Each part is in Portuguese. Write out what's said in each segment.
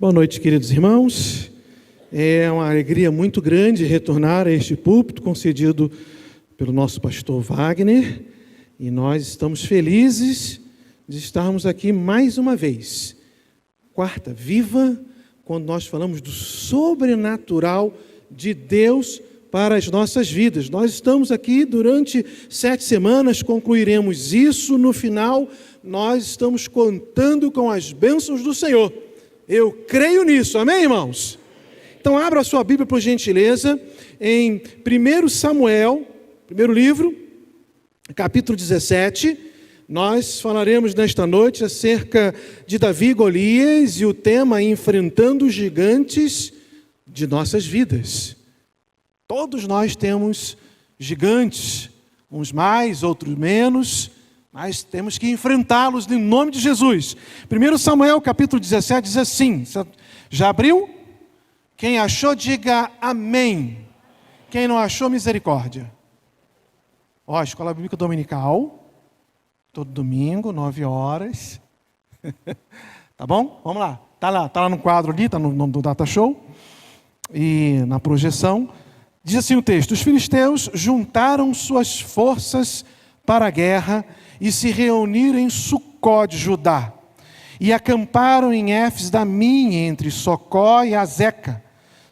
Boa noite, queridos irmãos. É uma alegria muito grande retornar a este púlpito concedido pelo nosso pastor Wagner, e nós estamos felizes de estarmos aqui mais uma vez. Quarta viva, quando nós falamos do sobrenatural de Deus para as nossas vidas. Nós estamos aqui durante 7 semanas, concluiremos isso. No final, nós estamos contando com as bênçãos do Senhor. Eu creio nisso, amém, irmãos? Então, abra a sua Bíblia, por gentileza, em 1 Samuel, primeiro livro, capítulo 17. Nós falaremos nesta noite acerca de Davi e Golias e o tema enfrentando os gigantes de nossas vidas. Todos nós temos gigantes, uns mais, outros menos, mas temos que enfrentá-los em nome de Jesus. 1 Samuel capítulo 17 diz assim, já abriu? Quem achou, diga amém. Quem não achou, misericórdia. Ó, Escola Bíblica Dominical, todo domingo, 9 horas. Tá bom? Vamos lá. Tá lá no quadro ali, tá no Data Show. E na projeção. Diz assim o texto: os filisteus juntaram suas forças para a guerra e se reuniram em Sucó de Judá, e acamparam em Éfes-Damim, entre Socó e Azeca.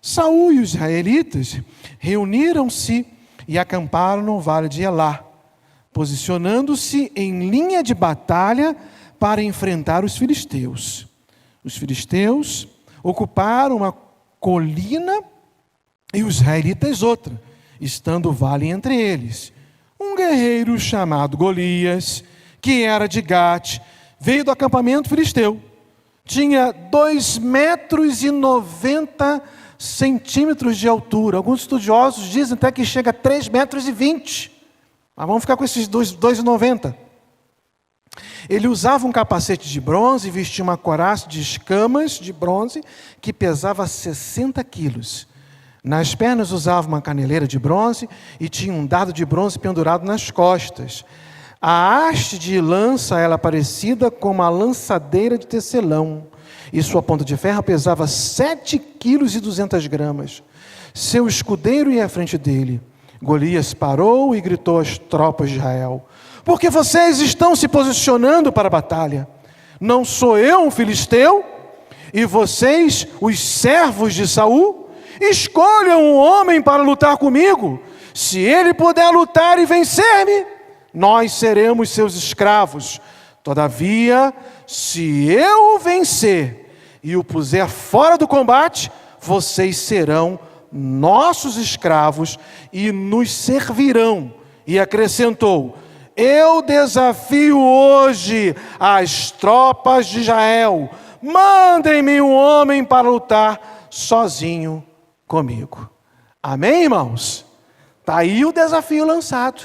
Saul e os israelitas reuniram-se e acamparam no vale de Elá, posicionando-se em linha de batalha para enfrentar os filisteus. Os filisteus ocuparam uma colina e os israelitas outra, estando o vale entre eles. Um guerreiro chamado Golias, que era de Gate, veio do acampamento filisteu. Tinha 2,90 centímetros de altura. Alguns estudiosos dizem até que chega a 3,20 metros. Mas vamos ficar com esses 2,90. Ele usava um capacete de bronze e vestia uma couraça de escamas de bronze que pesava 60 quilos. Nas pernas usava uma caneleira de bronze e tinha um dardo de bronze pendurado nas costas. A haste de lança era parecida com uma lançadeira de tecelão, e sua ponta de ferro pesava 7,2 kg. Seu escudeiro ia à frente dele. Golias parou e gritou às tropas de Israel: por que vocês estão se posicionando para a batalha? Não sou eu um filisteu? E vocês, os servos de Saul? Escolham um homem para lutar comigo. Se ele puder lutar e vencer-me, nós seremos seus escravos. Todavia, se eu o vencer e o puser fora do combate, vocês serão nossos escravos e nos servirão. E acrescentou: eu desafio hoje as tropas de Israel. Mandem-me um homem para lutar sozinho comigo. Amém, irmãos? Está aí o desafio lançado.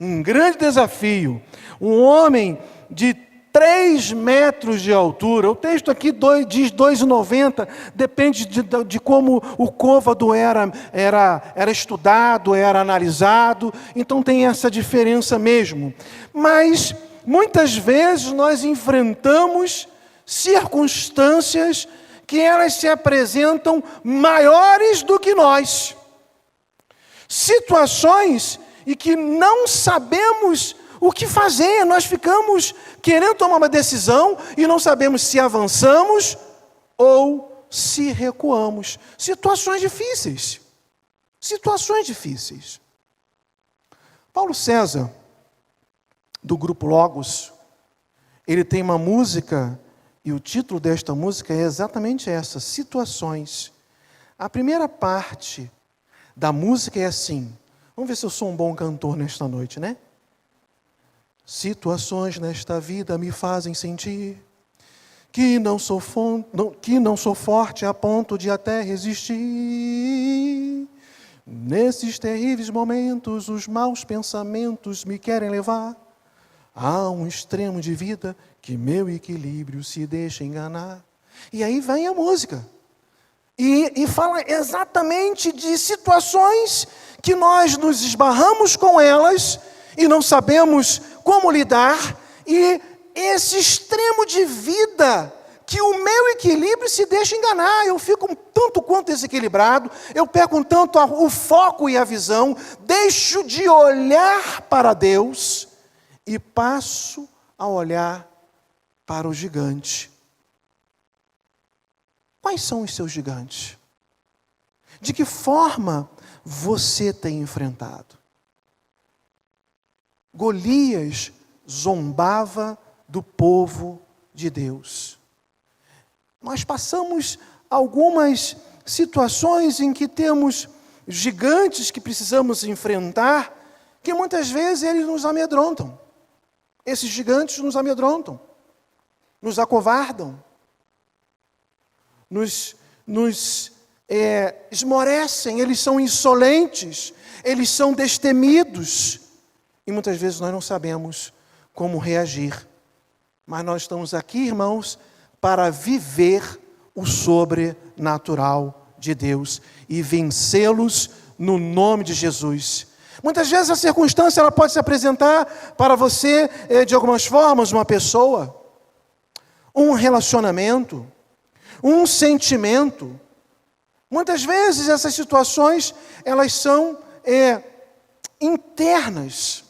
Um grande desafio. Um homem de 3 metros de altura. O texto aqui diz 2,90. Depende de como o côvado era estudado, era analisado. Então tem essa diferença mesmo. Mas muitas vezes nós enfrentamos circunstâncias que elas se apresentam maiores do que nós. Situações em que não sabemos o que fazer. Nós ficamos querendo tomar uma decisão e não sabemos se avançamos ou se recuamos. Situações difíceis. Situações difíceis. Paulo César, do grupo Logos, ele tem uma música. E o título desta música é exatamente essa: Situações. A primeira parte da música é assim. Vamos ver se eu sou um bom cantor nesta noite, né? Situações nesta vida me fazem sentir que não sou forte a ponto de até resistir. Nesses terríveis momentos, os maus pensamentos me querem levar a um extremo de vida que meu equilíbrio se deixa enganar. E aí vem a música. E fala exatamente de situações que nós nos esbarramos com elas e não sabemos como lidar. E esse extremo de vida que o meu equilíbrio se deixa enganar. Eu fico um tanto quanto desequilibrado, eu perco um tanto o foco e a visão, deixo de olhar para Deus e passo a olhar para o gigante. Quais são os seus gigantes? De que forma você tem enfrentado? Golias zombava do povo de Deus. Nós passamos algumas situações em que temos gigantes que precisamos enfrentar, que muitas vezes eles nos amedrontam. Esses gigantes nos amedrontam, nos acovardam, nos esmorecem, eles são insolentes, eles são destemidos. E muitas vezes nós não sabemos como reagir. Mas nós estamos aqui, irmãos, para viver o sobrenatural de Deus e vencê-los no nome de Jesus. Muitas vezes a circunstância ela pode se apresentar para você de algumas formas, uma pessoa, um relacionamento, um sentimento. Muitas vezes essas situações elas são internas.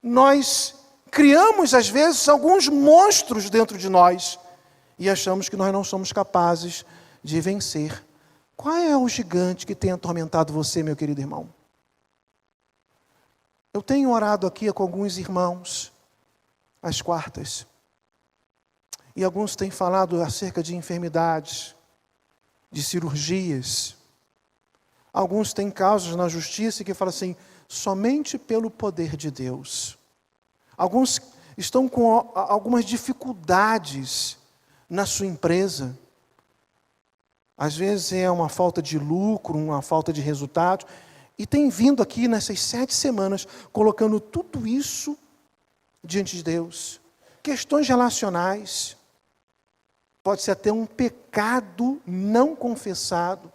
Nós criamos, às vezes, alguns monstros dentro de nós e achamos que nós não somos capazes de vencer. Qual é o gigante que tem atormentado você, meu querido irmão? Eu tenho orado aqui com alguns irmãos, às quartas, e alguns têm falado acerca de enfermidades, de cirurgias. Alguns têm causas na justiça que falam assim, somente pelo poder de Deus. Alguns estão com algumas dificuldades na sua empresa. Às vezes é uma falta de lucro, uma falta de resultado. E tem vindo aqui nessas 7 semanas, colocando tudo isso diante de Deus. Questões relacionais. Pode ser até um pecado não confessado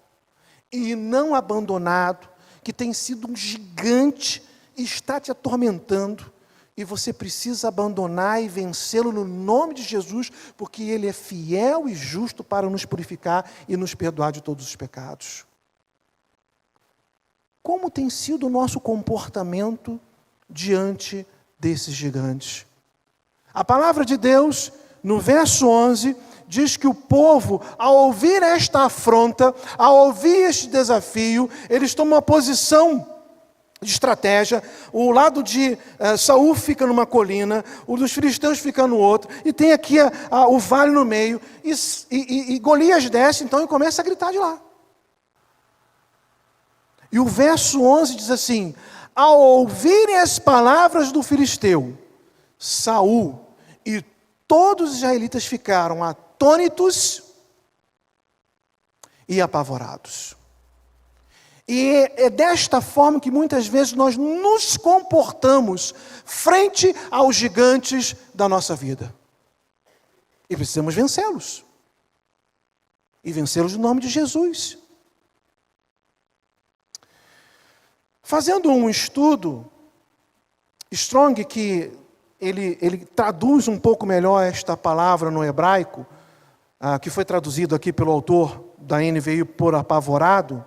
e não abandonado, que tem sido um gigante e está te atormentando. E você precisa abandonar e vencê-lo no nome de Jesus, porque Ele é fiel e justo para nos purificar e nos perdoar de todos os pecados. Como tem sido o nosso comportamento diante desses gigantes? A palavra de Deus, no verso 11, diz que o povo, ao ouvir esta afronta, ao ouvir este desafio, eles tomam uma posição de estratégia. O lado de Saul fica numa colina, o dos filisteus fica no outro, e tem aqui o vale no meio, e Golias desce então e começa a gritar de lá. E o verso 11 diz assim, ao ouvirem as palavras do filisteu, Saul e todos os israelitas ficaram atônitos e apavorados. E é desta forma que muitas vezes nós nos comportamos frente aos gigantes da nossa vida. E precisamos vencê-los. E vencê-los no nome de Jesus. Fazendo um estudo, Strong, que ele traduz um pouco melhor esta palavra no hebraico, que foi traduzido aqui pelo autor da NVI por apavorado,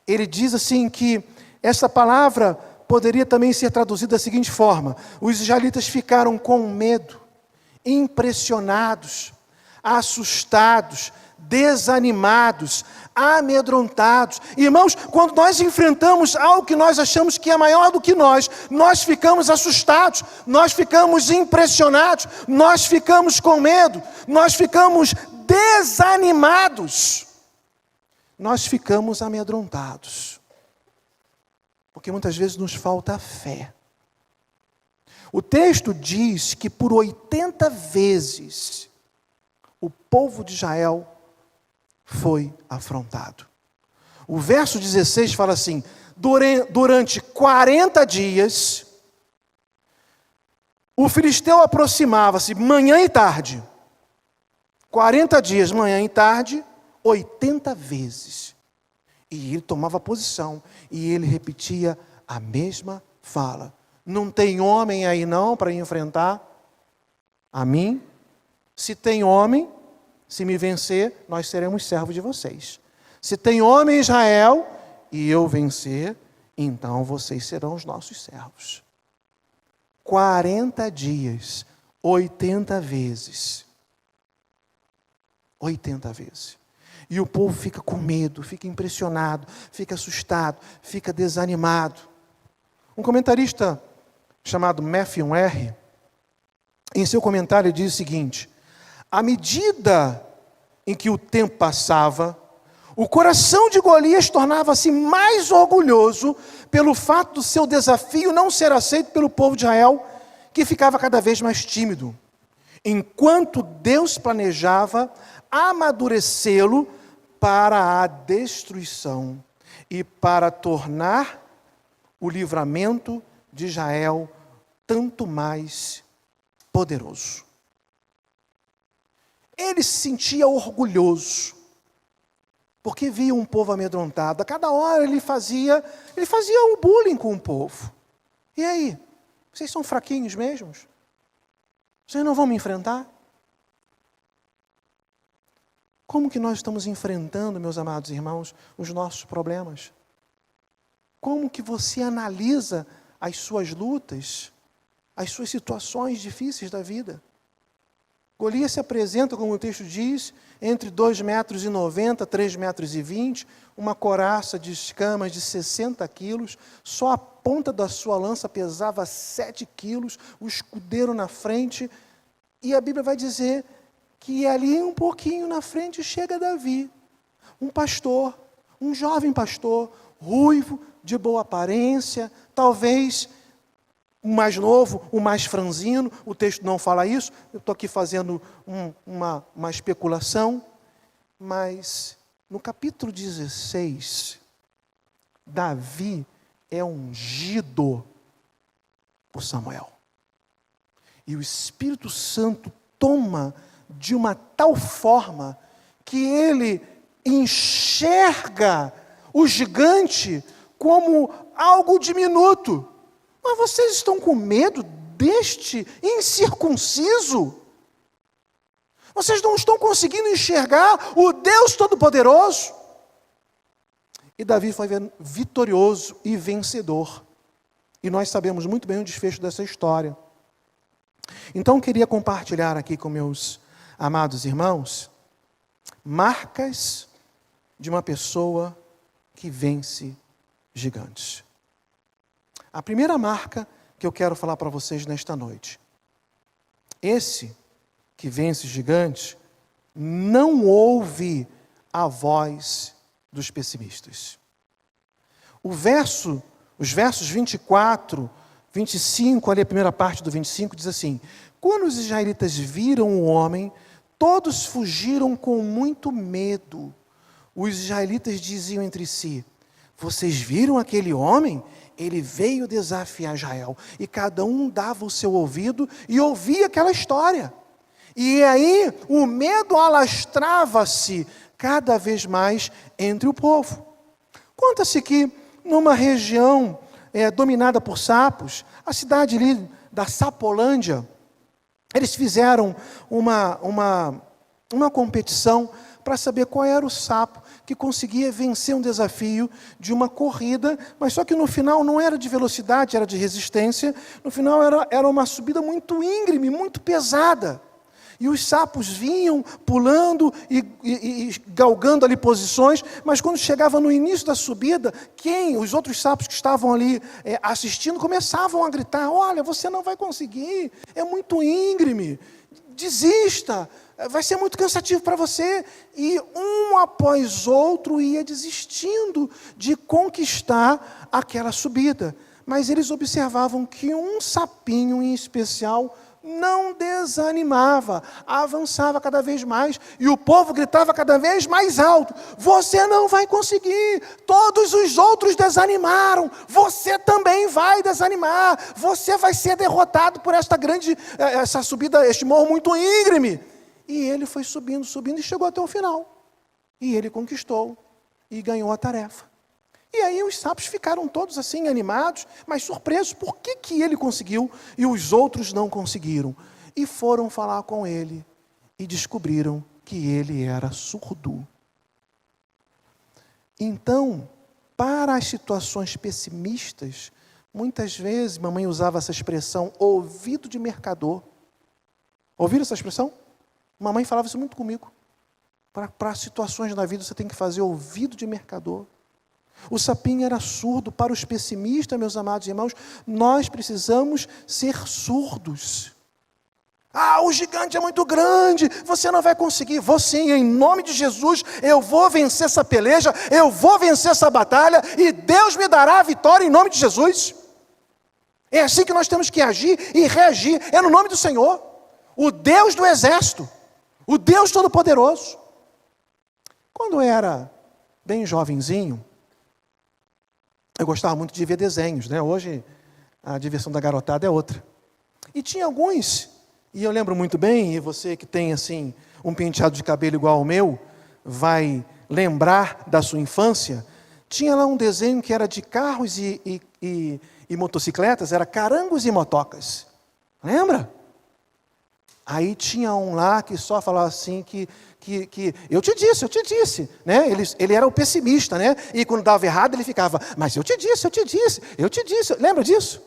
ele diz assim que essa palavra poderia também ser traduzida da seguinte forma: os israelitas ficaram com medo, impressionados, assustados, desanimados, amedrontados. Irmãos, quando nós enfrentamos algo que nós achamos que é maior do que nós ficamos assustados, nós ficamos impressionados, nós ficamos com medo, nós ficamos desanimados, nós ficamos amedrontados, porque muitas vezes nos falta fé. O texto diz que por 80 vezes o povo de Israel foi afrontado. O verso 16 fala assim: durante 40 dias, o filisteu aproximava-se manhã e tarde. 40 dias, manhã e tarde, 80 vezes. E ele tomava posição, e ele repetia a mesma fala. Não tem homem aí não para enfrentar a mim? Se tem homem, Se me vencer, nós seremos servos de vocês. Se tem homem em Israel e eu vencer, então vocês serão os nossos servos. 40 dias, 80 vezes. 80 vezes. E o povo fica com medo, fica impressionado, fica assustado, fica desanimado. Um comentarista chamado Matthew R., em seu comentário, diz o seguinte: à medida em que o tempo passava, o coração de Golias tornava-se mais orgulhoso pelo fato do seu desafio não ser aceito pelo povo de Israel, que ficava cada vez mais tímido, enquanto Deus planejava amadurecê-lo para a destruição e para tornar o livramento de Israel tanto mais poderoso. Ele se sentia orgulhoso, porque via um povo amedrontado. A cada hora ele fazia um bullying com o povo. E aí? Vocês são fraquinhos mesmos? Vocês não vão me enfrentar? Como que nós estamos enfrentando, meus amados irmãos, os nossos problemas? Como que você analisa as suas lutas, as suas situações difíceis da vida? Golias se apresenta, como o texto diz, entre 2,90 metros, 3,20 metros, uma couraça de escamas de 60 quilos, só a ponta da sua lança pesava 7 quilos, o escudeiro na frente, e a Bíblia vai dizer que ali um pouquinho na frente chega Davi, um pastor, um jovem pastor, ruivo, de boa aparência, talvez o mais novo, o mais franzino, o texto não fala isso, eu estou aqui fazendo uma especulação, mas no capítulo 16, Davi é ungido por Samuel. E o Espírito Santo toma de uma tal forma que ele enxerga o gigante como algo diminuto. Mas vocês estão com medo deste incircunciso? Vocês não estão conseguindo enxergar o Deus Todo-Poderoso? E Davi foi vitorioso e vencedor. E nós sabemos muito bem o desfecho dessa história. Então, eu queria compartilhar aqui com meus amados irmãos marcas de uma pessoa que vence gigantes. A primeira marca que eu quero falar para vocês nesta noite: esse que vence gigantes não ouve a voz dos pessimistas. Os versos 24, 25, ali a primeira parte do 25, diz assim: quando os israelitas viram o homem, todos fugiram com muito medo. Os israelitas diziam entre si: vocês viram aquele homem? Ele veio desafiar Israel. E cada um dava o seu ouvido e ouvia aquela história. E aí o medo alastrava-se cada vez mais entre o povo. Conta-se que numa região dominada por sapos, a cidade ali da Sapolândia, eles fizeram uma competição para saber qual era o sapo que conseguia vencer um desafio de uma corrida, mas só que no final não era de velocidade, era de resistência. No final era uma subida muito íngreme, muito pesada. E os sapos vinham pulando e galgando ali posições, mas quando chegava no início da subida, os outros sapos que estavam ali assistindo, começavam a gritar: olha, você não vai conseguir, é muito íngreme, desista, vai ser muito cansativo para você. E um após outro ia desistindo de conquistar aquela subida. Mas eles observavam que um sapinho em especial não desanimava, avançava cada vez mais, e o povo gritava cada vez mais alto: você não vai conseguir, todos os outros desanimaram, você também vai desanimar, você vai ser derrotado por essa subida, este morro muito íngreme. E ele foi subindo, subindo, e chegou até o final, e ele conquistou, e ganhou a tarefa. E aí os sapos ficaram todos assim animados, mas surpresos, por que ele conseguiu e os outros não conseguiram? E foram falar com ele e descobriram que ele era surdo. Então, para as situações pessimistas, muitas vezes, mamãe usava essa expressão, ouvido de mercador. Ouviram essa expressão? Mamãe falava isso muito comigo. Para situações na vida, você tem que fazer ouvido de mercador. O sapinho era surdo. Para os pessimistas, meus amados irmãos, nós precisamos ser surdos. O gigante é muito grande, você não vai conseguir. Vou sim, em nome de Jesus, eu vou vencer essa peleja, eu vou vencer essa batalha, e Deus me dará a vitória em nome de Jesus. É assim que nós temos que agir e reagir, é no nome do Senhor, o Deus do exército, o Deus Todo-Poderoso. Quando eu era bem jovenzinho, eu gostava muito de ver desenhos, né? Hoje a diversão da garotada é outra. E tinha alguns, e eu lembro muito bem, e você que tem assim um penteado de cabelo igual ao meu, vai lembrar da sua infância, tinha lá um desenho que era de carros e motocicletas, era Carangos e Motocas. Lembra? Aí tinha um lá que só falava assim que eu te disse, né? Ele era o pessimista, né? E quando dava errado ele ficava, mas eu te disse. Lembra disso?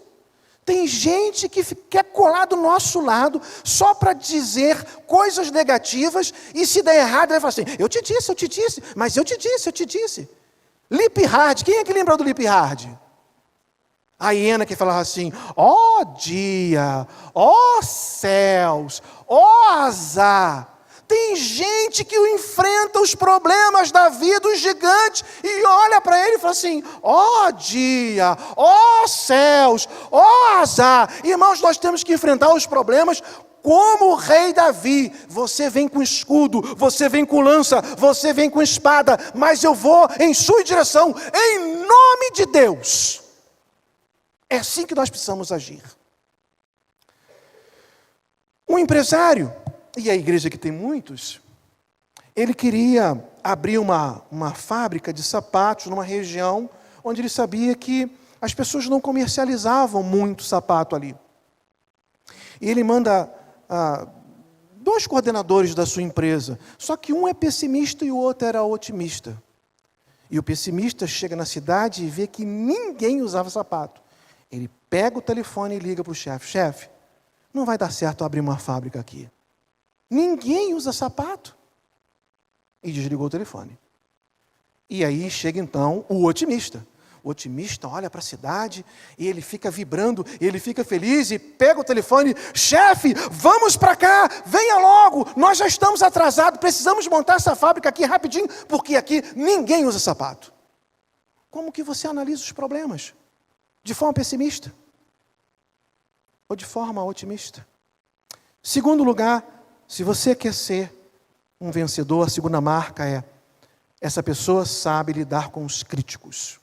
Tem gente que quer colar do nosso lado só para dizer coisas negativas, e se der errado ele fala assim, eu te disse, mas eu te disse. Lip Hard, quem é que lembra do Lip Hard? A hiena que falava assim, ó dia, ó céus, ó azar. Tem gente que enfrenta os problemas da vida, os gigantes, e olha para ele e fala assim, ó dia, ó céus, ó azar. Irmãos, nós temos que enfrentar os problemas como o rei Davi. Você vem com escudo, você vem com lança, você vem com espada, mas eu vou em sua direção, em nome de Deus. É assim que nós precisamos agir. Um empresário, e a igreja que tem muitos, ele queria abrir uma fábrica de sapatos numa região onde ele sabia que as pessoas não comercializavam muito sapato ali. E ele manda 2 coordenadores da sua empresa, só que um é pessimista e o outro era otimista. E o pessimista chega na cidade e vê que ninguém usava sapato. Ele pega o telefone e liga para o chefe. Chefe, não vai dar certo abrir uma fábrica aqui. Ninguém usa sapato. E desligou o telefone. E aí chega então o otimista. O otimista olha para a cidade e ele fica vibrando, ele fica feliz e pega o telefone. Chefe, vamos para cá, venha logo, nós já estamos atrasados, precisamos montar essa fábrica aqui rapidinho, porque aqui ninguém usa sapato. Como que você analisa os problemas? De forma pessimista? Ou de forma otimista? Segundo lugar, se você quer ser um vencedor, a segunda marca é, essa pessoa sabe lidar com os críticos.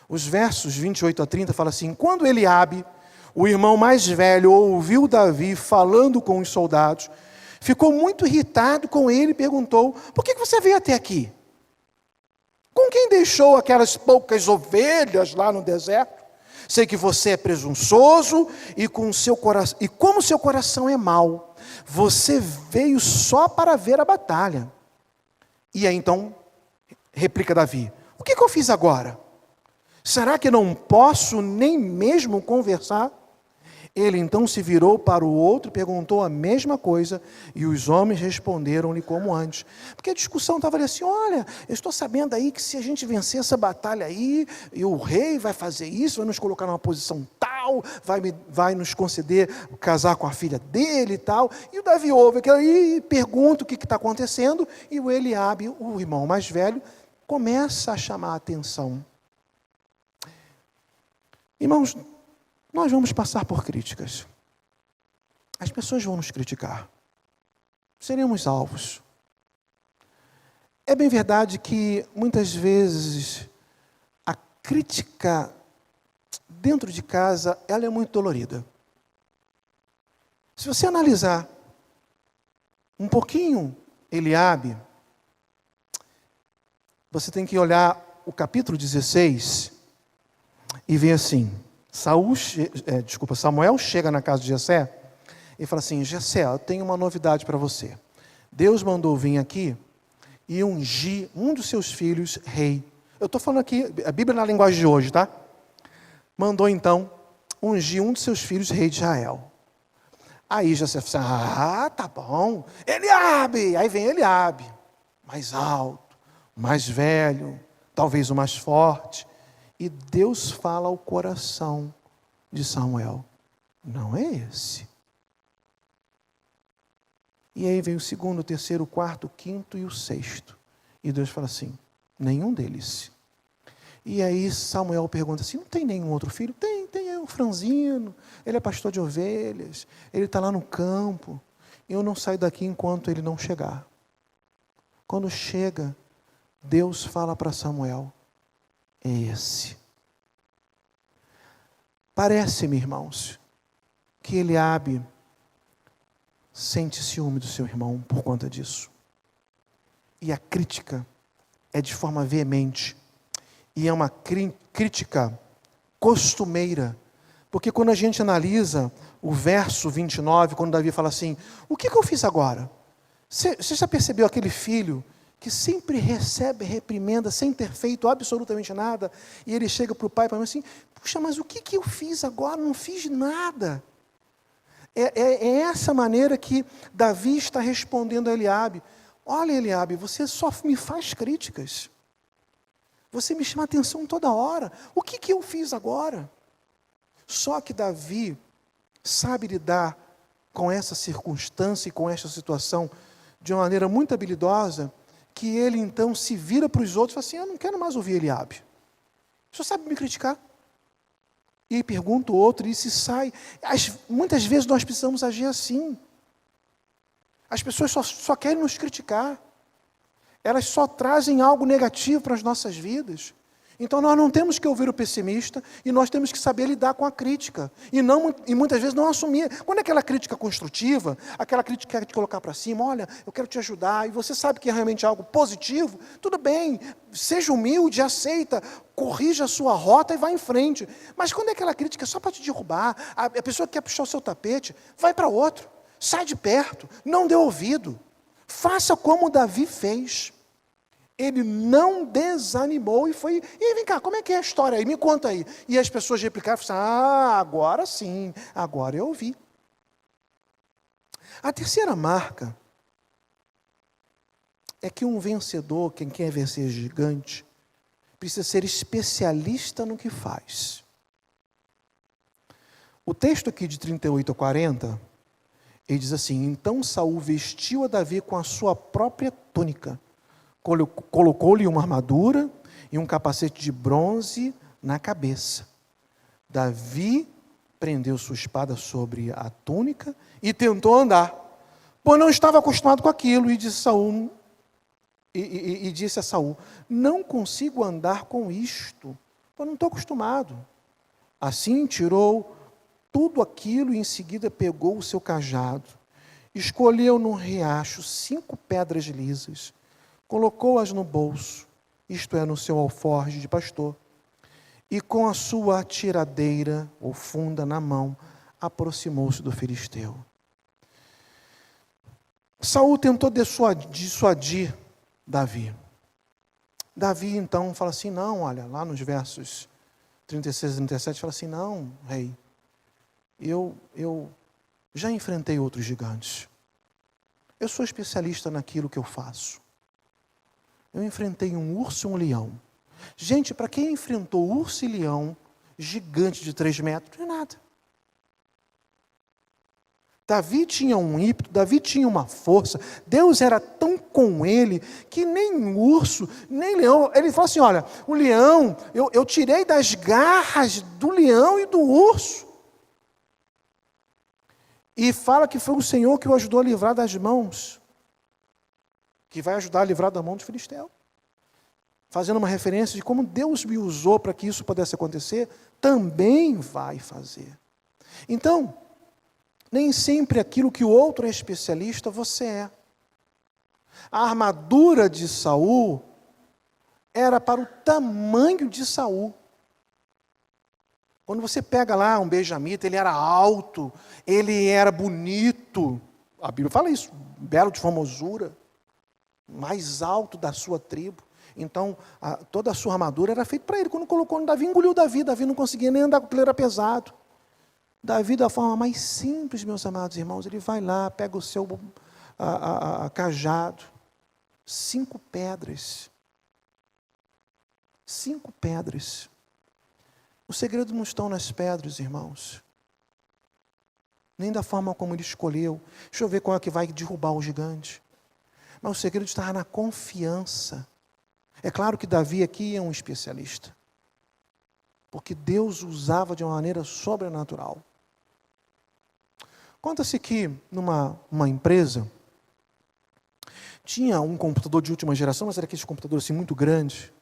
Os versos 28 a 30 falam assim, quando Eliabe, o irmão mais velho, ouviu Davi falando com os soldados, ficou muito irritado com ele e perguntou, por que você veio até aqui? Com quem deixou aquelas poucas ovelhas lá no deserto? Sei que você é presunçoso e como seu coração é mau, você veio só para ver a batalha. E aí então, replica Davi, o que eu fiz agora? Será que não posso nem mesmo conversar? Ele então se virou para o outro e perguntou a mesma coisa, e os homens responderam-lhe como antes. Porque a discussão estava ali assim, olha, eu estou sabendo aí que se a gente vencer essa batalha aí, e o rei vai fazer isso, vai nos colocar numa posição tal, vai nos conceder casar com a filha dele e tal. E o Davi ouve aquilo aí e pergunta o que está acontecendo, e o Eliabe, o irmão mais velho, começa a chamar a atenção. Irmãos, nós vamos passar por críticas. As pessoas vão nos criticar. Seremos alvos. É bem verdade que, muitas vezes, a crítica dentro de casa, ela é muito dolorida. Se você analisar um pouquinho Eliabe, você tem que olhar o capítulo 16 e ver assim, Samuel chega na casa de Jessé Ele fala assim: Jessé, eu tenho uma novidade para você. Deus mandou vir aqui e ungir um dos seus filhos rei. Eu estou falando aqui, a Bíblia na linguagem de hoje, tá? Mandou então ungir um dos seus filhos rei de Israel. Aí Jessé fala assim: tá bom, Eliabe. Aí vem Eliabe, mais alto, mais velho, talvez o mais forte. E Deus fala ao coração de Samuel: não é esse. E aí vem o segundo, o terceiro, o quarto, o quinto e o sexto. E Deus fala assim: nenhum deles. E aí Samuel pergunta assim: não tem nenhum outro filho? Tem o franzino, ele é pastor de ovelhas, ele está lá no campo. Eu não saio daqui enquanto ele não chegar. Quando chega, Deus fala para Samuel: é esse. Parece-me, irmãos, que Eliabe sente ciúme do seu irmão por conta disso. E a crítica é de forma veemente. E é uma crítica costumeira. Porque quando a gente analisa o verso 29, quando Davi fala assim: o que eu fiz agora? Você já percebeu aquele filho que sempre recebe reprimenda sem ter feito absolutamente nada? E ele chega para o pai e fala assim: puxa, mas o que eu fiz agora? Não fiz nada. É essa maneira que Davi está respondendo a Eliabe: olha, Eliabe, você só me faz críticas. Você me chama a atenção toda hora. O que eu fiz agora? Só que Davi sabe lidar com essa circunstância e com essa situação de uma maneira muito habilidosa, que ele então se vira para os outros e fala assim: eu não quero mais ouvir Eliabe. O senhor sabe me criticar? E aí pergunta o outro e se sai. Muitas vezes nós precisamos agir assim. As pessoas só querem nos criticar. Elas só trazem algo negativo para as nossas vidas. Então nós não temos que ouvir o pessimista e nós temos que saber lidar com a crítica. E muitas vezes não assumir. Quando é aquela crítica construtiva, aquela crítica que quer te colocar para cima: olha, eu quero te ajudar, e você sabe que é realmente algo positivo, tudo bem, seja humilde, aceita, corrija a sua rota e vá em frente. Mas quando é aquela crítica só para te derrubar, a pessoa que quer puxar o seu tapete, vai para outro, sai de perto, não dê ouvido. Faça como Davi fez. Ele não desanimou e foi: e vem cá, como é que é a história aí? Me conta aí. E as pessoas replicaram e falaram: agora sim, agora eu ouvi. A terceira marca é que um vencedor, quem quer vencer gigante, precisa ser especialista no que faz. O texto aqui de 38 a 40, ele diz assim: então Saul vestiu a Davi com a sua própria túnica, colocou-lhe uma armadura e um capacete de bronze na cabeça. Davi prendeu sua espada sobre a túnica e tentou andar, pois não estava acostumado com aquilo, e disse a Saul: não consigo andar com isto, pois não estou acostumado. Assim tirou tudo aquilo e em seguida pegou o seu cajado, escolheu num riacho 5 pedras lisas, colocou-as no bolso, isto é, no seu alforje de pastor, e com a sua atiradeira ou funda na mão, aproximou-se do filisteu. Saul tentou dissuadir Davi. Davi então fala assim: não, olha, lá nos versos 36 e 37, fala assim: não, rei, eu já enfrentei outros gigantes. Eu sou especialista naquilo que eu faço. Eu enfrentei um urso e um leão. Gente, para quem enfrentou urso e leão, gigante de 3 metros, não é nada. Davi tinha um ímpeto, Davi tinha uma força, Deus era tão com ele, que nem urso, nem leão. Ele falou assim: olha, o leão, eu tirei das garras do leão e do urso. E fala que foi o Senhor que o ajudou a livrar das mãos, que vai ajudar a livrar da mão do filisteu. Fazendo uma referência de como Deus me usou para que isso pudesse acontecer, também vai fazer. Então, nem sempre aquilo que o outro é especialista, você é. A armadura de Saul era para o tamanho de Saul. Quando você pega lá um benjamita, ele era alto, ele era bonito. A Bíblia fala isso, belo de formosura, mais alto da sua tribo. Então, toda a sua armadura era feita para ele. Quando colocou no Davi, engoliu Davi. Davi não conseguia nem andar porque ele era pesado. Davi, da forma mais simples, meus amados irmãos, ele vai lá, pega o seu cajado, 5 pedras. 5 pedras. O segredo não está nas pedras, irmãos. Nem da forma como ele escolheu. Deixa eu ver qual é que vai derrubar o gigante. Mas o segredo está na confiança. É claro que Davi aqui é um especialista. Porque Deus usava de uma maneira sobrenatural. Conta-se que numa empresa tinha um computador de última geração, mas era aquele computador assim muito grande.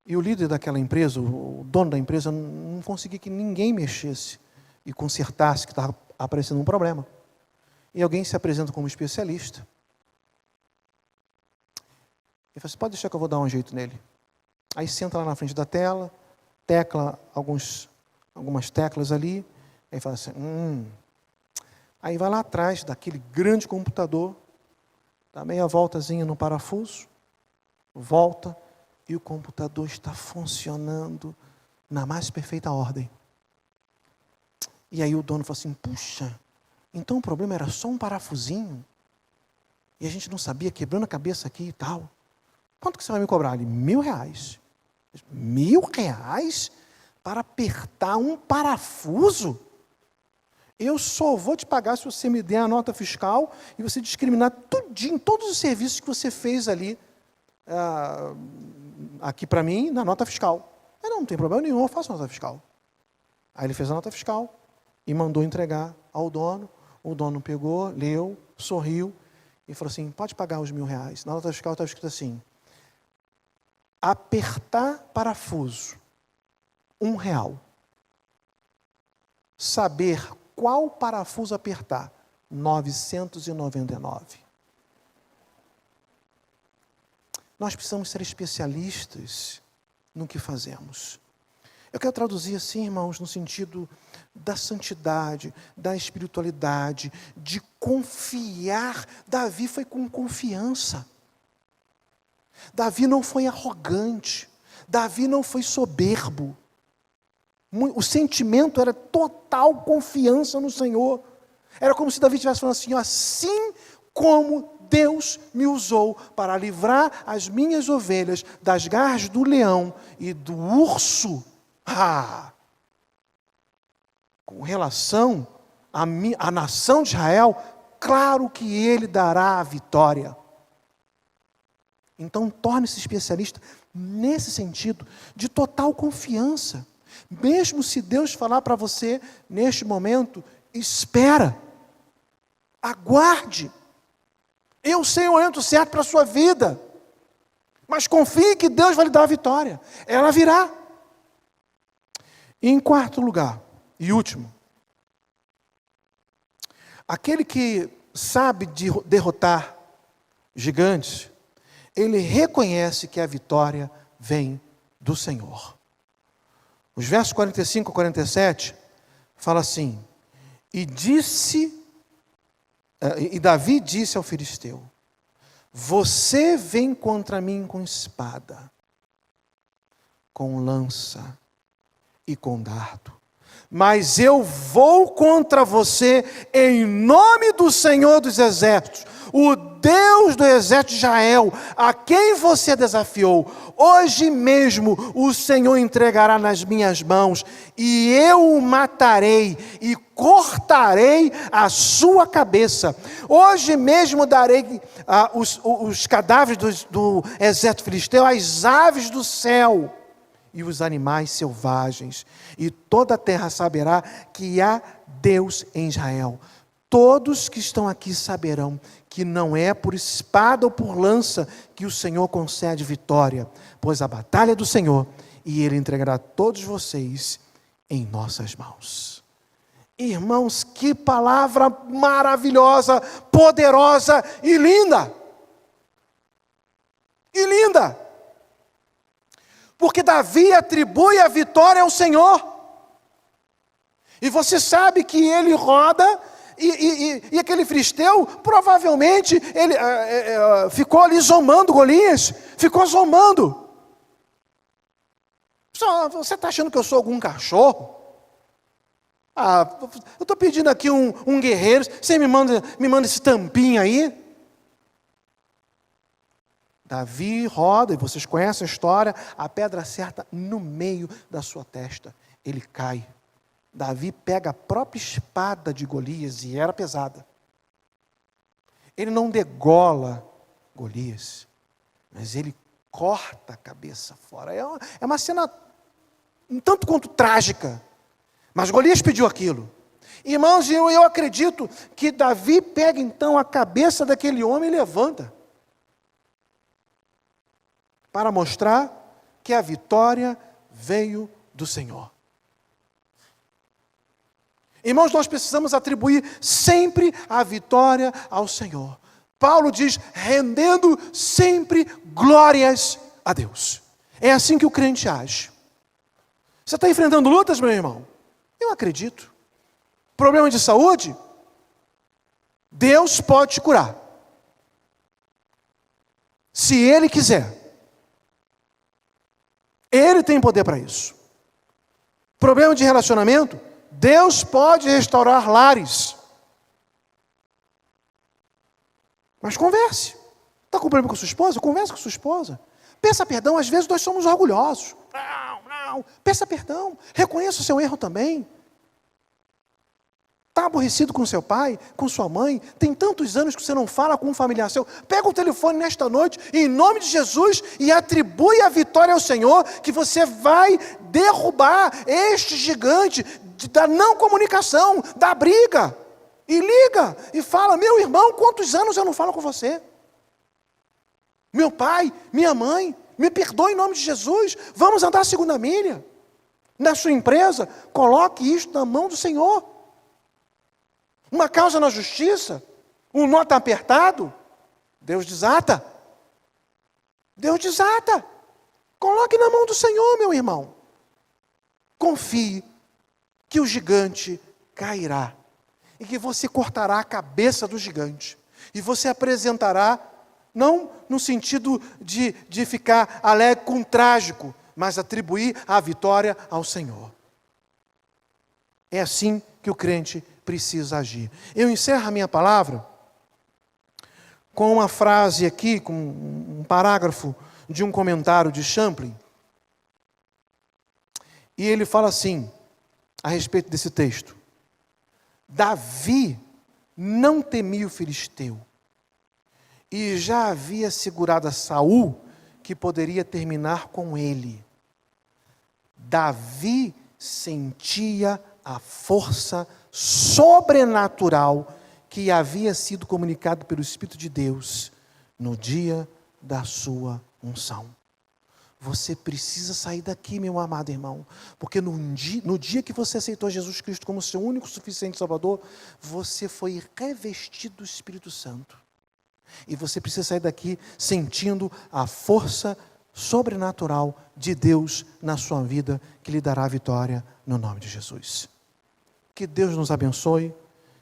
E o líder daquela empresa, o dono da empresa, não conseguia que ninguém mexesse e consertasse, que estava aparecendo um problema. E alguém se apresenta como especialista. Ele fala assim, pode deixar que eu vou dar um jeito nele. Aí senta lá na frente da tela, tecla algumas teclas ali, aí fala assim, Aí vai lá atrás daquele grande computador, dá meia voltazinha no parafuso, volta, e o computador está funcionando na mais perfeita ordem. E aí o dono fala assim, puxa, então o problema era só um parafusinho? E a gente não sabia, quebrando a cabeça aqui e tal. Quanto que você vai me cobrar? Ele, R$1.000. R$1.000 para apertar um parafuso? Eu só vou te pagar se você me der a nota fiscal e você discriminar tudinho, todos os serviços que você fez ali, aqui para mim, na nota fiscal. Não tem problema nenhum, eu faço a nota fiscal. Aí ele fez a nota fiscal e mandou entregar ao dono. O dono pegou, leu, sorriu e falou assim, pode pagar os R$1.000. Na nota fiscal estava escrito assim, apertar parafuso, R$1. Saber qual parafuso apertar, 999. Nós precisamos ser especialistas no que fazemos. Eu quero traduzir assim, irmãos, no sentido da santidade, da espiritualidade, de confiar. Davi foi com confiança. Davi não foi arrogante. Davi não foi soberbo. O sentimento era total confiança no Senhor. Era como se Davi estivesse falando assim, assim como Deus me usou para livrar as minhas ovelhas das garras do leão e do urso, com relação à nação de Israel, claro que Ele dará a vitória. Então, torne-se especialista nesse sentido, de total confiança. Mesmo se Deus falar para você, neste momento, espera, aguarde. Eu sei o momento certo para a sua vida, mas confie que Deus vai lhe dar a vitória. Ela virá. E em quarto lugar, e último, aquele que sabe derrotar gigantes, ele reconhece que a vitória vem do Senhor. Os versos 45 a 47 fala assim, e Davi disse ao filisteu, você vem contra mim com espada, com lança e com dardo, mas eu vou contra você em nome do Senhor dos Exércitos, o Deus do exército de Israel, a quem você desafiou. Hoje mesmo o Senhor entregará nas minhas mãos, e eu o matarei e cortarei a sua cabeça. Hoje mesmo darei os cadáveres do exército filisteu às aves do céu e os animais selvagens, e toda a terra saberá que há Deus em Israel. Todos que estão aqui saberão que não é por espada ou por lança que o Senhor concede vitória, pois a batalha é do Senhor, e Ele entregará todos vocês em nossas mãos. Irmãos, que palavra maravilhosa, poderosa e linda! E linda! Porque Davi atribui a vitória ao Senhor. E você sabe que ele roda, e aquele filisteu, provavelmente, ele ficou ali zombando Golias, ficou zombando. Você está achando que eu sou algum cachorro? Eu estou pedindo aqui um guerreiro, você me manda esse tampinho aí? Davi roda, e vocês conhecem a história, a pedra acerta no meio da sua testa, ele cai. Davi pega a própria espada de Golias, e era pesada. Ele não degola Golias, mas ele corta a cabeça fora. É uma cena um tanto quanto trágica, mas Golias pediu aquilo. Irmãos, eu acredito que Davi pega então a cabeça daquele homem e levanta, para mostrar que a vitória veio do Senhor. Irmãos, nós precisamos atribuir sempre a vitória ao Senhor. Paulo diz, rendendo sempre glórias a Deus. É assim que o crente age. Você está enfrentando lutas, meu irmão? Eu acredito. Problema de saúde? Deus pode te curar. Se Ele quiser. Ele tem poder para isso. Problema de relacionamento? Deus pode restaurar lares. Mas converse. Está com problema com sua esposa? Converse com sua esposa. Peça perdão, às vezes nós somos orgulhosos. Não. Peça perdão. Reconheça o seu erro também. Está aborrecido com seu pai, com sua mãe? Tem tantos anos que você não fala com um familiar seu? Pega o telefone nesta noite, em nome de Jesus, e atribui a vitória ao Senhor, que você vai derrubar este gigante da não comunicação, da briga. E liga, e fala, meu irmão, quantos anos eu não falo com você? Meu pai, minha mãe, me perdoe em nome de Jesus, vamos andar a segunda milha. Na sua empresa, coloque isto na mão do Senhor. Uma causa na justiça, um nó está apertado, Deus desata. Deus desata. Coloque na mão do Senhor, meu irmão. Confie que o gigante cairá e que você cortará a cabeça do gigante. E você apresentará, não no sentido de ficar alegre com trágico, mas atribuir a vitória ao Senhor. É assim que o crente precisa agir. Eu encerro a minha palavra com uma frase aqui, com um parágrafo de um comentário de Champlin. E ele fala assim, a respeito desse texto: Davi não temia o filisteu, e já havia segurado a Saul, que poderia terminar com ele. Davi sentia a força sobrenatural que havia sido comunicado pelo Espírito de Deus no dia da sua unção. Você precisa sair daqui, meu amado irmão, porque no dia que você aceitou Jesus Cristo como seu único suficiente Salvador, você foi revestido do Espírito Santo. E você precisa sair daqui sentindo a força sobrenatural de Deus na sua vida, que lhe dará a vitória no nome de Jesus. Que Deus nos abençoe,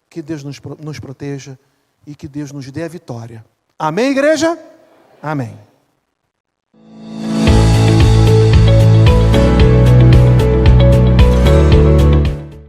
que Deus nos proteja e que Deus nos dê a vitória. Amém, igreja? Amém.